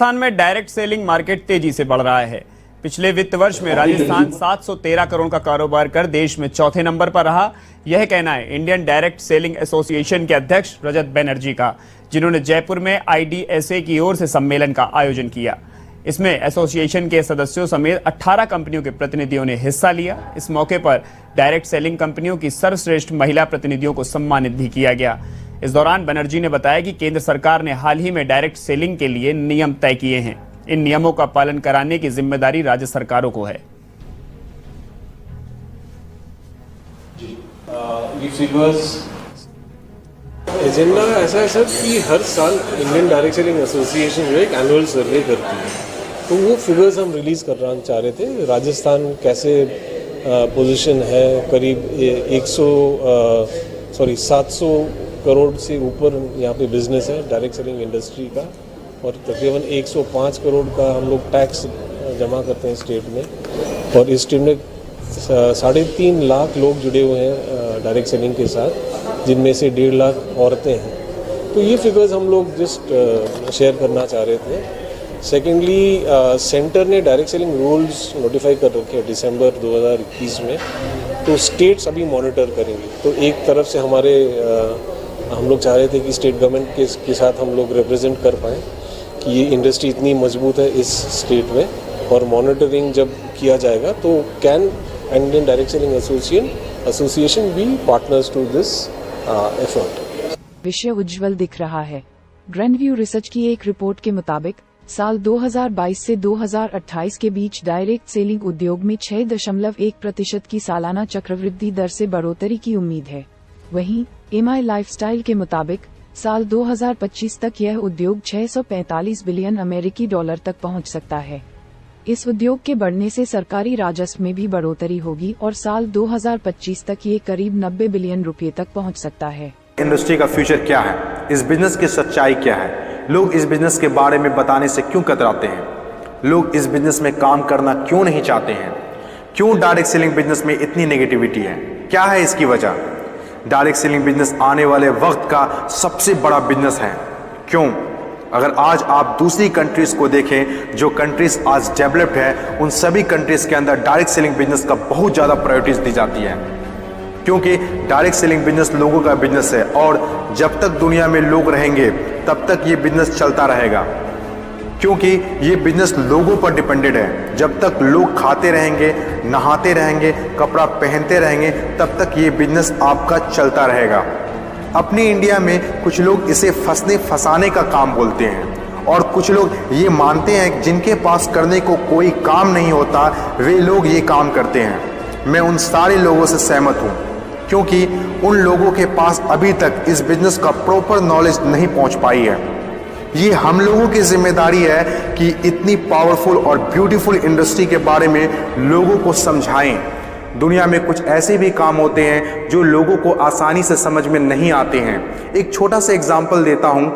राजस्थान में direct selling market तेजी से बढ़ रहा है। पिछले वित्त वर्ष में राजस्थान 713 करोड़ का कारोबार कर देश में चौथे नंबर पर रहा। यह कहना है इंडियन डायरेक्ट सेलिंग एसोसिएशन के अध्यक्ष रजत बनर्जी का, जिन्होंने जयपुर में IDSA की ओर से सम्मेलन का आयोजन किया। इसमें एसोसिएशन के सदस्यों समेत 18 कंपनियों के प्रतिनिधियों ने हिस्सा लिया। इस मौके पर डायरेक्ट सेलिंग कंपनियों की सर्वश्रेष्ठ महिला प्रतिनिधियों को सम्मानित भी किया गया। इस दौरान बनर्जी ने बताया कि केंद्र सरकार ने हाल ही में डायरेक्ट सेलिंग के लिए नियम तय किए हैं। इन नियमों का पालन कराने की जिम्मेदारी राज्य सरकारों को है। एजेंडा ऐसा है सर कि हर साल इंडियन डायरेक्ट सेलिंग एसोसिएशन जो एक एनुअल सर्वे करती है, तो वो फिगर्स हम रिलीज करना चाह रहे थे। राजस्थान कैसे पोजीशन है, करीब 700 करोड़ से ऊपर यहाँ पे बिजनेस है डायरेक्ट सेलिंग इंडस्ट्री का, और तकरीबन 105 करोड़ का हम लोग टैक्स जमा करते हैं स्टेट में, और इस टीम में 3.5 लाख लोग जुड़े हुए हैं डायरेक्ट सेलिंग के साथ, जिनमें से 1.5 लाख औरतें हैं। तो ये फिगर्स हम लोग जस्ट शेयर करना चाह रहे थे। सेकेंडली, सेंटर ने डायरेक्ट सेलिंग रूल्स नोटिफाई कर रखे हैं दिसंबर 2021 में, तो स्टेट्स अभी मॉनिटर करेंगे। तो एक तरफ से हम लोग चाह रहे थे कि स्टेट गवर्नमेंट के साथ हम लोग रिप्रेजेंट कर पाएँ कि ये इंडस्ट्री इतनी मजबूत है इस स्टेट में, और मॉनिटरिंग जब किया जाएगा तो can Indian direct selling association be partners to this effort. विषय उज्जवल दिख रहा है। ग्रैंडव्यू रिसर्च की एक रिपोर्ट के मुताबिक साल 2022 से 2028 के बीच डायरेक्ट सेलिंग उद्योग में 6.1% की सालाना चक्रवृद्धि दर से बढ़ोतरी की उम्मीद है। वहीं MI लाइफस्टाइल के मुताबिक साल 2025 तक यह उद्योग 645 बिलियन अमेरिकी डॉलर तक पहुंच सकता है। इस उद्योग के बढ़ने से सरकारी राजस्व में भी बढ़ोतरी होगी और साल 2025 तक ये करीब 90 बिलियन रुपए तक पहुंच सकता है। इंडस्ट्री का फ्यूचर क्या है, इस बिजनेस की सच्चाई क्या है, लोग इस बिजनेस के बारे में बताने से क्यों कतराते हैं, लोग इस बिजनेस में काम करना क्यों नहीं चाहते हैं, क्यों डायरेक्ट सेलिंग बिजनेस में इतनी नेगेटिविटी है, क्या है इसकी वजह। डायरेक्ट सेलिंग बिजनेस आने वाले वक्त का सबसे बड़ा बिजनेस है। क्यों? अगर आज आप दूसरी कंट्रीज को देखें, जो कंट्रीज आज डेवलप्ड है, उन सभी कंट्रीज के अंदर डायरेक्ट सेलिंग बिजनेस का बहुत ज़्यादा प्रायोरिटीज दी जाती है, क्योंकि डायरेक्ट सेलिंग बिजनेस लोगों का बिजनेस है, और जब तक दुनिया में लोग रहेंगे तब तक ये बिजनेस चलता रहेगा, क्योंकि ये बिजनेस लोगों पर डिपेंडेड है। जब तक लोग खाते रहेंगे, नहाते रहेंगे, कपड़ा पहनते रहेंगे, तब तक ये बिजनेस आपका चलता रहेगा। अपनी इंडिया में कुछ लोग इसे फंसाने का काम बोलते हैं, और कुछ लोग ये मानते हैं कि जिनके पास करने को कोई काम नहीं होता वे लोग ये काम करते हैं। मैं उन सारे लोगों से सहमत हूँ, क्योंकि उन लोगों के पास अभी तक इस बिजनेस का प्रॉपर नॉलेज नहीं पहुँच पाई है। ये हम लोगों की जिम्मेदारी है कि इतनी पावरफुल और ब्यूटीफुल इंडस्ट्री के बारे में लोगों को समझाएं। दुनिया में कुछ ऐसे भी काम होते हैं जो लोगों को आसानी से समझ में नहीं आते हैं। एक छोटा सा एग्जांपल देता हूं।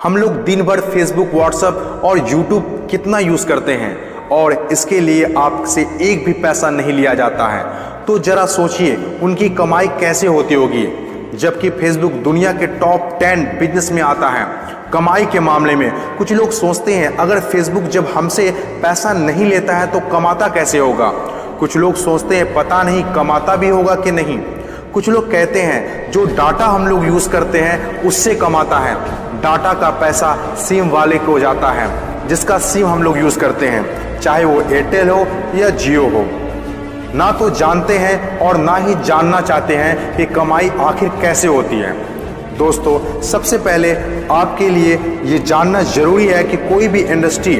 हम लोग दिन भर फेसबुक, व्हाट्सएप और यूट्यूब कितना यूज़ करते हैं, और इसके लिए आपसे एक भी पैसा नहीं लिया जाता है। तो जरा सोचिए उनकी कमाई कैसे होती होगी, जबकि फेसबुक दुनिया के टॉप 10 बिजनेस में आता है कमाई के मामले में। कुछ लोग सोचते हैं अगर फेसबुक जब हमसे पैसा नहीं लेता है तो कमाता कैसे होगा। कुछ लोग सोचते हैं पता नहीं कमाता भी होगा कि नहीं। कुछ लोग कहते हैं जो डाटा हम लोग यूज़ करते हैं उससे कमाता है। डाटा का पैसा सिम वाले को जाता है, जिसका सिम हम लोग यूज़ करते हैं, चाहे वो एयरटेल हो या जियो हो। ना तो जानते हैं और ना ही जानना चाहते हैं कि कमाई आखिर कैसे होती है। दोस्तों, सबसे पहले आपके लिए ये जानना जरूरी है कि कोई भी इंडस्ट्री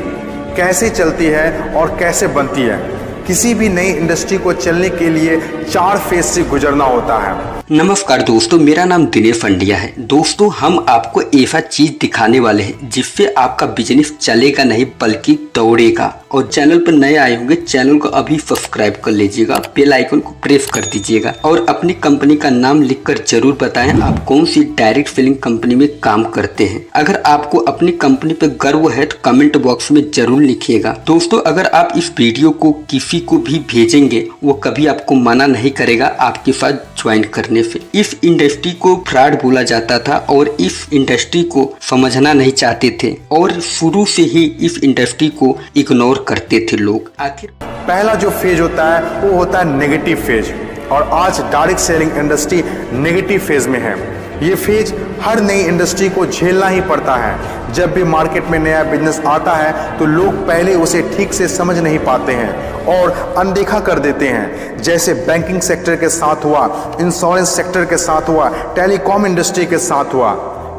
कैसे चलती है और कैसे बनती है। किसी भी नई इंडस्ट्री को चलने के लिए 4 फेज से गुजरना होता है। नमस्कार दोस्तों, मेरा नाम दिनेश फंडिया है। दोस्तों, हम आपको ऐसा चीज दिखाने वाले हैं जिससे आपका बिजनेस चलेगा नहीं बल्कि दौड़ेगा। और चैनल पर नए आए होंगे, चैनल को अभी सब्सक्राइब कर लीजिएगा, बेल आइकन को प्रेस कर दीजिएगा, और अपनी कंपनी का नाम लिखकर जरूर बताएं आप कौन सी डायरेक्ट सेलिंग कंपनी में काम करते हैं। अगर आपको अपनी कंपनी पर गर्व है तो कमेंट बॉक्स में जरूर लिखिएगा। दोस्तों, अगर आप इस वीडियो को किसी को भी भेजेंगे वो कभी आपको मना नहीं करेगा, आपके साथ ज्वाइन करने से। इस इंडस्ट्री को फ्रॉड बोला जाता था और इस इंडस्ट्री को समझना नहीं चाहते थे और शुरू से ही इस इंडस्ट्री को इग्नोर करते थे लोग। आखिर पहला जो फेज होता है वो होता है नेगेटिव फेज, और आज direct selling industry negative phase में है। ये फेज हर नई इंडस्ट्री को झेलना ही पड़ता है। जब भी मार्केट में नया बिजनेस आता है तो लोग पहले उसे ठीक से समझ नहीं पाते हैं और अनदेखा कर देते हैं। जैसे बैंकिंग सेक्टर के साथ हुआ, इंश्योरेंस सेक्टर के साथ हुआ, टेलीकॉम इंडस्ट्री के साथ हुआ।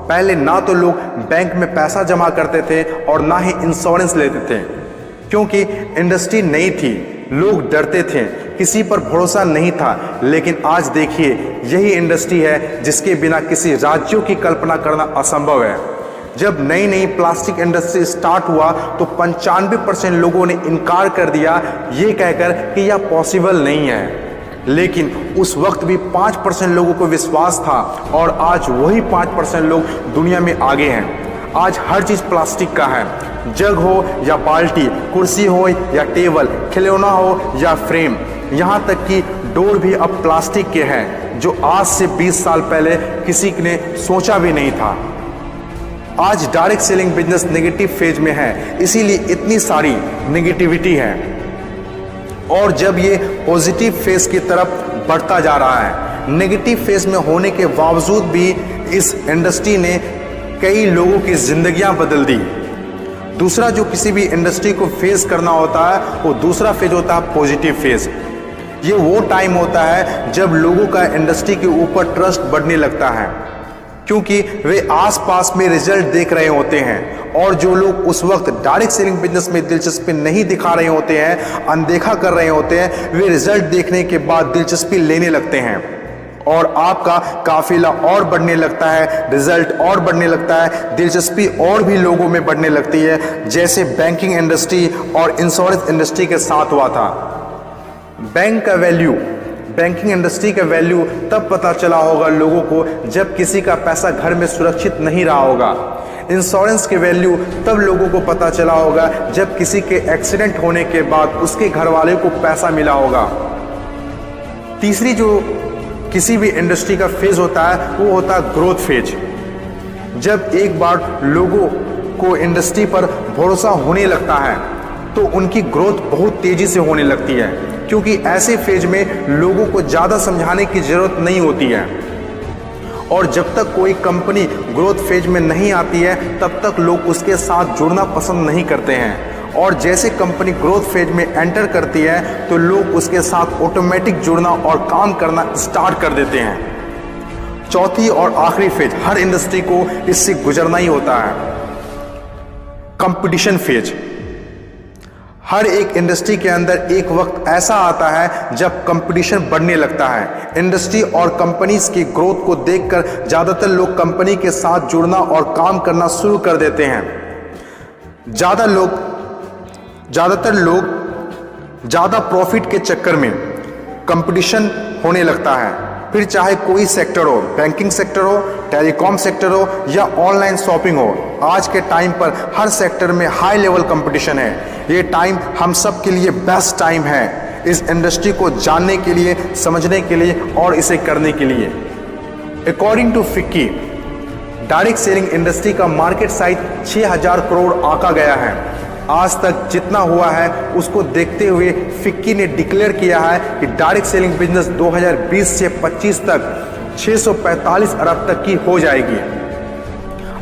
पहले ना तो लोग बैंक में पैसा जमा करते थे और ना ही इंश्योरेंस लेते थे, क्योंकि इंडस्ट्री नई थी, लोग डरते थे, किसी पर भरोसा नहीं था। लेकिन आज देखिए, यही इंडस्ट्री है जिसके बिना किसी राज्यों की कल्पना करना असंभव है। जब नई नई प्लास्टिक इंडस्ट्री स्टार्ट हुआ तो 95% लोगों ने इनकार कर दिया, ये कहकर कि यह पॉसिबल नहीं है। लेकिन उस वक्त भी 5% लोगों को विश्वास था और आज वही 5% लोग दुनिया में आगे हैं। आज हर चीज़ प्लास्टिक का है, जग हो या बाल्टी, कुर्सी हो या टेबल, खिलौना हो या फ्रेम, यहाँ तक कि डोर भी अब प्लास्टिक के हैं, जो आज से 20 साल पहले किसी ने सोचा भी नहीं था। आज direct selling business negative phase में है, इसीलिए इतनी सारी नेगेटिविटी है। और जब ये पॉजिटिव फेज की तरफ बढ़ता जा रहा है, नेगेटिव फेज में होने के बावजूद भी इस इंडस्ट्री ने कई लोगों की जिंदगियां बदल दी। दूसरा जो किसी भी इंडस्ट्री को फेस करना होता है वो दूसरा फेज होता है पॉजिटिव फेज। ये वो टाइम होता है जब लोगों का इंडस्ट्री के ऊपर ट्रस्ट बढ़ने लगता है, क्योंकि वे आसपास में रिजल्ट देख रहे होते हैं। और जो लोग उस वक्त डायरेक्ट सेलिंग बिजनेस में दिलचस्पी नहीं दिखा रहे होते हैं, अनदेखा कर रहे होते हैं, वे रिजल्ट देखने के बाद दिलचस्पी लेने लगते हैं और आपका काफिला और बढ़ने लगता है, रिजल्ट और बढ़ने लगता है, दिलचस्पी और भी लोगों में बढ़ने लगती है। जैसे बैंकिंग इंडस्ट्री और इंश्योरेंस इंडस्ट्री के साथ हुआ था। बैंक का वैल्यू, बैंकिंग इंडस्ट्री का वैल्यू तब पता चला होगा लोगों को जब किसी का पैसा घर में सुरक्षित नहीं रहा होगा। इंश्योरेंस के वैल्यू तब लोगों को पता चला होगा जब किसी के एक्सीडेंट होने के बाद उसके घर वाले को पैसा मिला होगा। तीसरी जो किसी भी इंडस्ट्री का फेज होता है वो होता है ग्रोथ फेज। जब एक बार लोगों को इंडस्ट्री पर भरोसा होने लगता है तो उनकी ग्रोथ बहुत तेजी से होने लगती है, क्योंकि ऐसे फेज में लोगों को ज़्यादा समझाने की ज़रूरत नहीं होती है। और जब तक कोई कंपनी ग्रोथ फेज में नहीं आती है तब तक लोग उसके साथ जुड़ना पसंद नहीं करते हैं। और जैसे कंपनी ग्रोथ फेज में एंटर करती है तो लोग उसके साथ ऑटोमेटिक जुड़ना और काम करना स्टार्ट कर देते हैं। चौथी और आखिरी फेज हर इंडस्ट्री को इससे गुजरना ही होता है, कंपटीशन फेज। हर एक इंडस्ट्री के अंदर एक वक्त ऐसा आता है जब कंपटीशन बढ़ने लगता है। इंडस्ट्री और कंपनीज की ग्रोथ को देखकर ज़्यादातर लोग कंपनी के साथ जुड़ना और काम करना शुरू कर देते हैं। ज़्यादातर लोग ज़्यादा प्रॉफिट के चक्कर में कंपटीशन होने लगता है। फिर चाहे कोई सेक्टर हो, बैंकिंग सेक्टर हो, टेलीकॉम सेक्टर हो या ऑनलाइन शॉपिंग हो, आज के टाइम पर हर सेक्टर में हाई लेवल कंपटीशन है। ये टाइम हम सब के लिए बेस्ट टाइम है इस इंडस्ट्री को जानने के लिए, समझने के लिए और इसे करने के लिए। According to FICCI, direct selling industry का मार्केट साइज 6000 करोड़ आंका गया है। आज तक जितना हुआ है उसको देखते हुए फिक्की ने डिक्लेयर किया है कि डायरेक्ट सेलिंग बिजनेस 2020 से 25 तक 645 अरब तक की हो जाएगी।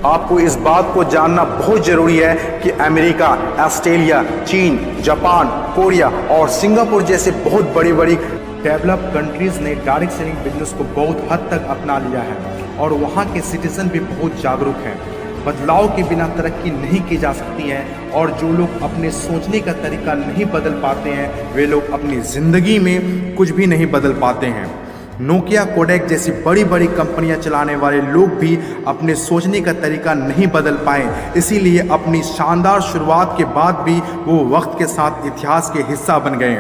आपको इस बात को जानना बहुत जरूरी है कि अमेरिका, ऑस्ट्रेलिया, चीन, जापान, कोरिया और सिंगापुर जैसे बहुत बड़ी बड़ी डेवलप कंट्रीज ने डायरेक्ट सेलिंग बिजनेस को बहुत हद तक अपना लिया है और वहाँ के सिटीजन भी बहुत जागरूक हैं। बदलाव के बिना तरक्की नहीं की जा सकती है और जो लोग अपने सोचने का तरीका नहीं बदल पाते हैं वे लोग अपनी ज़िंदगी में कुछ भी नहीं बदल पाते हैं। नोकिया, कोडेक जैसी बड़ी बड़ी कंपनियां चलाने वाले लोग भी अपने सोचने का तरीका नहीं बदल पाए, इसीलिए अपनी शानदार शुरुआत के बाद भी वो वक्त के साथ इतिहास के हिस्सा बन गए।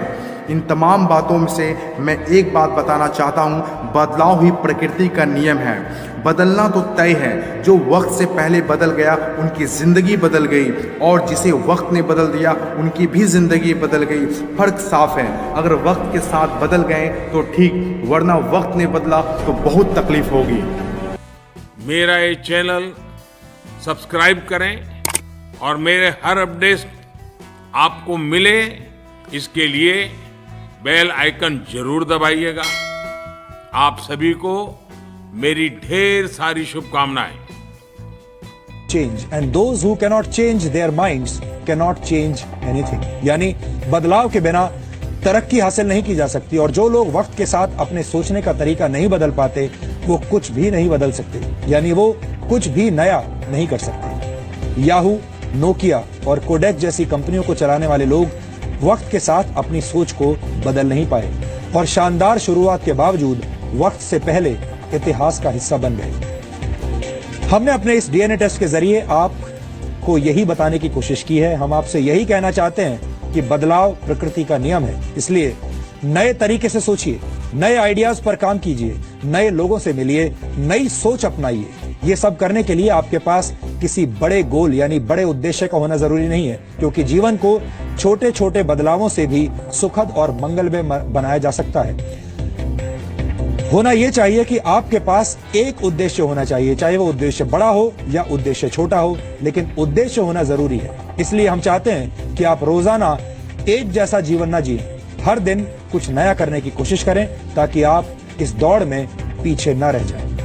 इन तमाम बातों में से मैं एक बात बताना चाहता हूँ, बदलाव ही प्रकृति का नियम है। बदलना तो तय है, जो वक्त से पहले बदल गया उनकी ज़िंदगी बदल गई, और जिसे वक्त ने बदल दिया उनकी भी ज़िंदगी बदल गई। फ़र्क साफ है, अगर वक्त के साथ बदल गए तो ठीक, वरना वक्त ने बदला तो बहुत तकलीफ होगी। मेरा ये चैनल सब्सक्राइब करें और मेरे हर अपडेट आपको मिले, इसके लिए बेल आइकन जरूर दबाइएगा। आप सभी को मेरी ढेर सारी शुभकामनाएं। Change and those who cannot change their minds cannot change anything। यानी बदलाव के बिना तरक्की हासिल नहीं की जा सकती, और जो लोग वक्त के साथ अपने सोचने का तरीका नहीं बदल पाते वो कुछ भी नहीं बदल सकते, यानी वो कुछ भी नया नहीं कर सकते। याहू, नोकिया और कोडेक जैसी कंपनियों को चलाने वाले लोग वक्त के साथ अपनी सोच को बदल नहीं पाए, और शानदार शुरुआत के बावजूद वक्त से पहले इतिहास का हिस्सा बन गए। हमने अपने इस डीएनए टेस्ट के जरिए आपको यही बताने की कोशिश की है। हम आपसे यही कहना चाहते हैं कि बदलाव प्रकृति का नियम है, इसलिए नए तरीके से सोचिए, नए आइडियाज पर काम कीजिए, नए लोगों से मिलिए, नई सोच अपनाइए। ये सब करने के लिए आपके पास किसी बड़े गोल यानी बड़े उद्देश्य का होना जरूरी नहीं है, क्योंकि जीवन को छोटे छोटे बदलावों से भी सुखद और मंगलमय बनाया जा सकता है। होना यह चाहिए कि आपके पास एक उद्देश्य होना चाहिए, चाहे वो उद्देश्य बड़ा हो या उद्देश्य छोटा हो, लेकिन उद्देश्य होना जरूरी है। इसलिए हम चाहते हैं कि आप रोजाना एक जैसा जीवन ना जिएं, हर दिन कुछ नया करने की कोशिश करें, ताकि आप इस दौड़ में पीछे न रह जाएं।